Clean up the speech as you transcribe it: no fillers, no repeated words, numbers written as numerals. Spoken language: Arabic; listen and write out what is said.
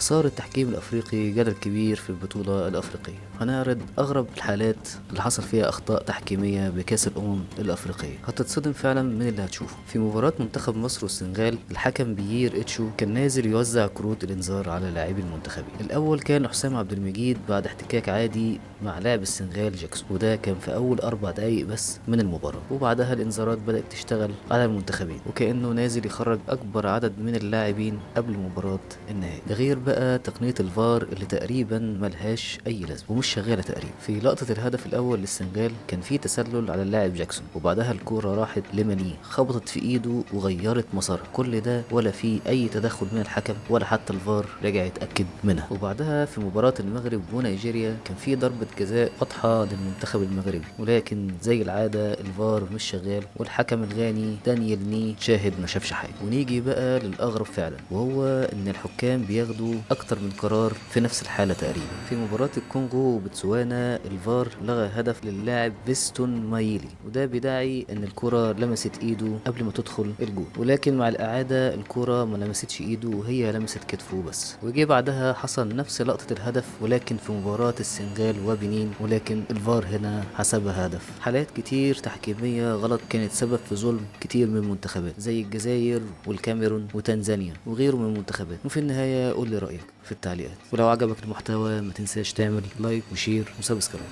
أثار التحكيم الأفريقي جدل كبير في البطولة الأفريقية. هنعرض أغرب الحالات اللي حصل فيها أخطاء تحكيمية بكأس الأمم الأفريقية. هتتصدم فعلا من اللي هتشوفه. في مباراة منتخب مصر والسنغال، الحكم بيير إتشو كان نازل يوزع كروت الإنذار على لاعبي المنتخبين. الأول كان حسام عبد المجيد بعد احتكاك عادي مع لاعب السنغال جاكسون، وده كان في أول 4 دقايق بس من المباراة، وبعدها الإنذارات بدأت تشتغل على المنتخبين وكأنه نازل يخرج أكبر عدد من اللاعبين قبل مباراة النهائي. ده غير بقى تقنية الفار اللي تقريبا ملهاش أي لازمة ومش شغالة تقريبا. في لقطة الهدف الأول للسنغال كان في تسلل على اللاعب جاكسون، وبعدها الكورة راحت لماني خبطت في إيده وغيرت مسارها. كل ده ولا في أي تدخل من الحكم ولا حتى الفار رجع يتأكد منها. وبعدها في مباراة المغرب ونيجيريا كان في ضربة جزاء واضحة للمنتخب المغربي، ولكن زي العادة الفار مش شغال، والحكم الغاني دانيال ني شاهد ما شافش حاجة. ونيجي بقى للأغرب فعلا، وهو إن الحكام بياخدوا أكتر من قرار في نفس الحالة تقريبا. في مباراة الكونغو وبتسوانا الفار لغى هدف للاعب فيستون مايلي، وده بداعي إن الكرة لمست إيده قبل ما تدخل الجول، ولكن مع الإعادة الكرة ما لمستش إيده وهي لمست كتفه بس. وجي بعدها حصل نفس لقطة الهدف ولكن في مباراة السنغال وبنين، ولكن الفار هنا حسبها هدف. حالات كتير تحكيمية غلط كانت سبب في ظلم كتير من المنتخبات زي الجزائر والكاميرون وتنزانيا وغيره من المنتخبات. وفي النهاية قول لي رأيك في التعليقات، ولو عجبك المحتوى ما تنساش تعمل لايك وشير وسبسكرايب.